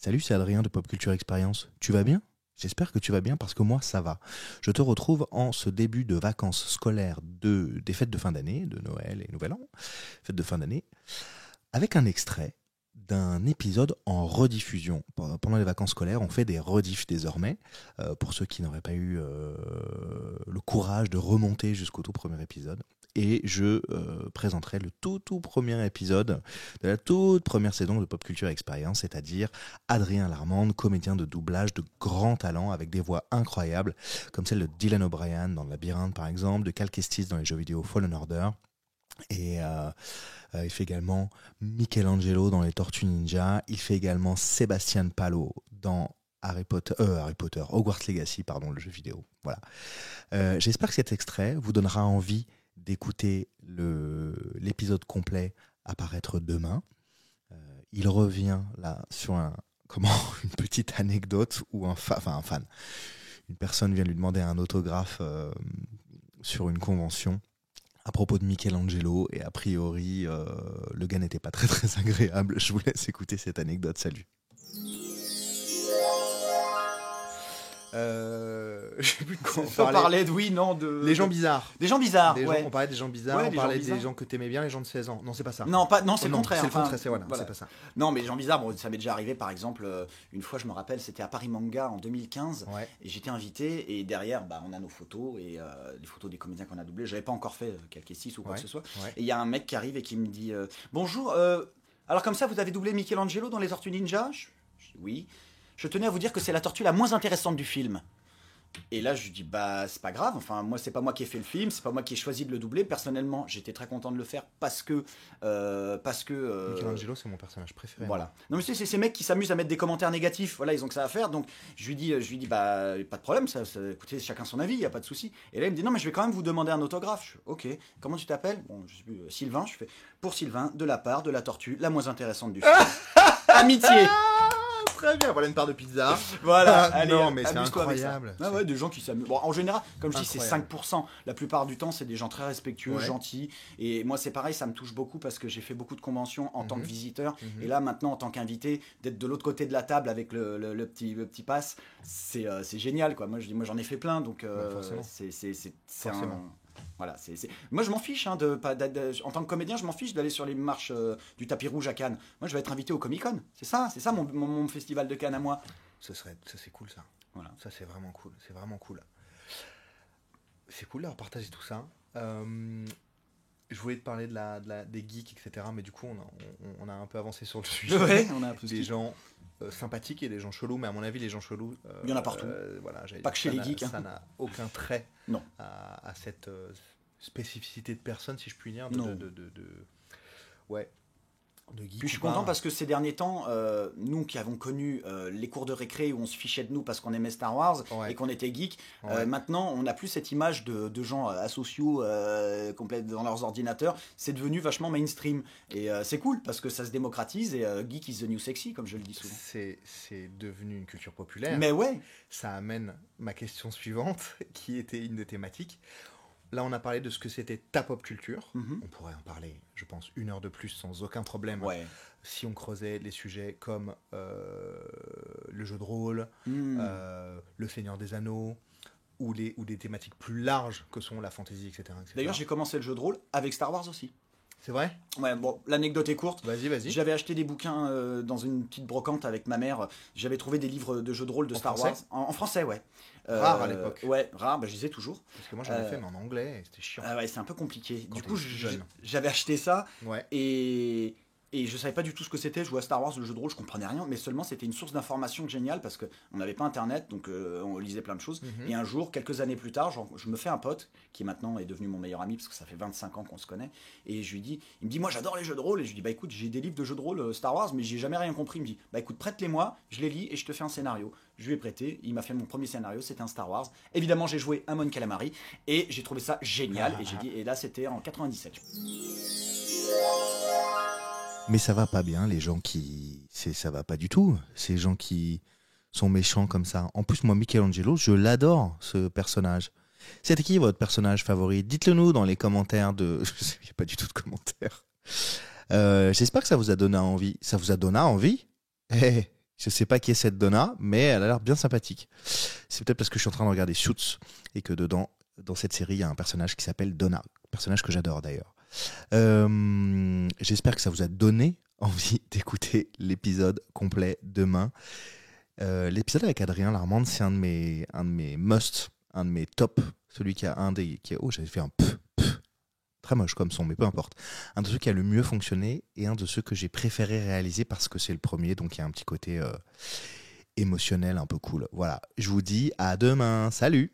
Salut, c'est Adrien de Pop Culture Experience. Tu vas bien? J'espère que tu vas bien parce que moi ça va. Je te retrouve en ce début de vacances scolaires des fêtes de fin d'année, de Noël et Nouvel An, fêtes de fin d'année, avec un extrait d'un épisode en rediffusion. Pendant les vacances scolaires, on fait des rediffs désormais, pour ceux qui n'auraient pas eu le courage de remonter jusqu'au tout premier épisode. Et je présenterai le tout premier épisode de la toute première saison de Pop Culture Experience, c'est-à-dire Adrien Larmande, comédien de doublage de grand talent avec des voix incroyables, comme celle de Dylan O'Brien dans Le Labyrinthe par exemple, de Cal Kestis dans les jeux vidéo Fallen Order. Et il fait également Michelangelo dans les Tortues Ninja. Il fait également Sébastien Palo dans Harry Potter, Hogwarts Legacy, pardon, le jeu vidéo. Voilà. J'espère que cet extrait vous donnera envie d'écouter l'épisode complet apparaître demain. Il revient là sur une petite anecdote où un fan, une personne vient lui demander un autographe sur une convention à propos de Michelangelo, et a priori le gars n'était pas très agréable. Je vous laisse écouter cette anecdote. Salut. Je sais plus de quoi on parlait de les gens bizarres. Des gens bizarres, On parlait des gens bizarres, on parlait des gens que t'aimais bien, les gens de 16 ans. Non, c'est pas ça. Non, c'est le contraire. C'est le contraire, voilà. C'est pas ça. Non, mais les gens bizarres, ça m'est déjà arrivé, par exemple, une fois, je me rappelle, c'était à Paris Manga en 2015, et j'étais invité, et derrière, on a nos photos, et les photos des comédiens qu'on a doublés. J'avais pas encore fait quelques 6 ou quoi que ce soit. Et il y a un mec qui arrive et qui me dit bonjour, alors comme ça, vous avez doublé Michelangelo dans les Tortues Ninja? Je dis oui. Je tenais à vous dire que c'est la tortue la moins intéressante du film. Et là, je lui dis, c'est pas grave. Enfin, moi, c'est pas moi qui ai fait le film, c'est pas moi qui ai choisi de le doubler. Personnellement, j'étais très content de le faire parce que. Michelangelo, c'est mon personnage préféré. Voilà. Non, mais c'est ces mecs qui s'amusent à mettre des commentaires négatifs. Voilà, ils ont que ça à faire. Donc, je lui dis, pas de problème. Écoutez, chacun son avis, y a pas de souci. Et là, il me dit, non, mais je vais quand même vous demander un autographe. Je fais, ok. Comment tu t'appelles? Bon, je sais plus, Sylvain. Je fais, pour Sylvain, de la part de la tortue la moins intéressante du film. Amitié. Très bien, voilà une part de pizza. Voilà, allez, non, mais c'est incroyable. Ah ouais, des gens qui s'amusent. Bon, en général, comme je dis, c'est 5%. La plupart du temps, c'est des gens très respectueux, gentils. Et moi, c'est pareil, ça me touche beaucoup parce que j'ai fait beaucoup de conventions en tant que visiteur. Et là, maintenant, en tant qu'invité, d'être de l'autre côté de la table avec le petit pass, c'est génial, quoi. Moi, j'en ai fait plein, donc c'est un... Voilà, moi je m'en fiche en tant que comédien, je m'en fiche d'aller sur les marches du tapis rouge à Cannes. Moi je vais être invité au Comic-Con, c'est ça mon festival de Cannes à moi. Ça c'est cool ça. Voilà. Ça c'est vraiment cool, C'est cool d'avoir partagé tout ça. Je voulais te parler des geeks, etc. Mais du coup on a un peu avancé sur le sujet. Ouais, on a un peu des gens sympathiques et des gens chelous, mais à mon avis les gens chelous il y en a partout. Voilà, pas que chez les geeks. Ça n'a aucun trait non. à cette spécificité de personne, si je puis dire, de geek. Puis je suis content parce que ces derniers temps, nous qui avons connu les cours de récré où on se fichait de nous parce qu'on aimait Star Wars et qu'on était geek, maintenant on n'a plus cette image de gens asociaux complètes dans leurs ordinateurs. C'est devenu vachement mainstream et c'est cool parce que ça se démocratise et geek is the new sexy, comme je le dis souvent. C'est devenu une culture populaire. Mais ouais. Ça amène ma question suivante qui était une des thématiques. Là, on a parlé de ce que c'était ta pop culture. On pourrait en parler, je pense, 1 heure de plus sans aucun problème. Si on creusait les sujets comme le jeu de rôle, le Seigneur des Anneaux, ou des thématiques plus larges que sont la fantasy, etc. D'ailleurs, j'ai commencé le jeu de rôle avec Star Wars aussi. C'est vrai ? Ouais, bon, l'anecdote est courte. Vas-y. J'avais acheté des bouquins dans une petite brocante avec ma mère. J'avais trouvé des livres de jeux de rôle de Star Wars. En français, ouais. Rare à l'époque. Ouais, rare, je les ai toujours. Parce que moi j'en ai fait, mais en anglais, et c'était chiant. Ouais, c'est un peu compliqué. Quand du coup, jeune. j'avais acheté ça. Et je savais pas du tout ce que c'était. Je jouais à Star Wars, le jeu de rôle, je comprenais rien. Mais seulement, c'était une source d'information géniale parce qu'on n'avait pas Internet, donc on lisait plein de choses. Et un jour, quelques années plus tard, je me fais un pote qui maintenant est devenu mon meilleur ami parce que ça fait 25 ans qu'on se connaît. Et je lui dis, il me dit, moi j'adore les jeux de rôle. Et je lui dis, écoute, j'ai des livres de jeux de rôle Star Wars, mais j'ai jamais rien compris. Il me dit, écoute, prête-les-moi, je les lis et je te fais un scénario. Je lui ai prêté, il m'a fait mon premier scénario, c'était un Star Wars. Évidemment, j'ai joué à Mon Calamari et j'ai trouvé ça génial. Et là, c'était en 97. Mais ça va pas bien, les gens ça va pas du tout. Ces gens qui sont méchants comme ça. En plus, moi, Michelangelo, je l'adore, ce personnage. C'était qui votre personnage favori? Dites-le nous dans les commentaires de... Il n'y a pas du tout de commentaires. J'espère que ça vous a donné envie. Ça vous a donné envie? Je sais pas qui est cette Donna, mais elle a l'air bien sympathique. C'est peut-être parce que je suis en train de regarder Suits et que dedans, dans cette série, il y a un personnage qui s'appelle Donna. Personnage que j'adore d'ailleurs. J'espère que ça vous a donné envie d'écouter l'épisode complet demain. L'épisode avec Adrien Larmande, c'est un de mes must, un de mes top. Celui qui a j'avais fait un très moche comme son, mais peu importe. Un de ceux qui a le mieux fonctionné et un de ceux que j'ai préféré réaliser parce que c'est le premier, donc il y a un petit côté émotionnel un peu cool. Voilà, je vous dis à demain, salut!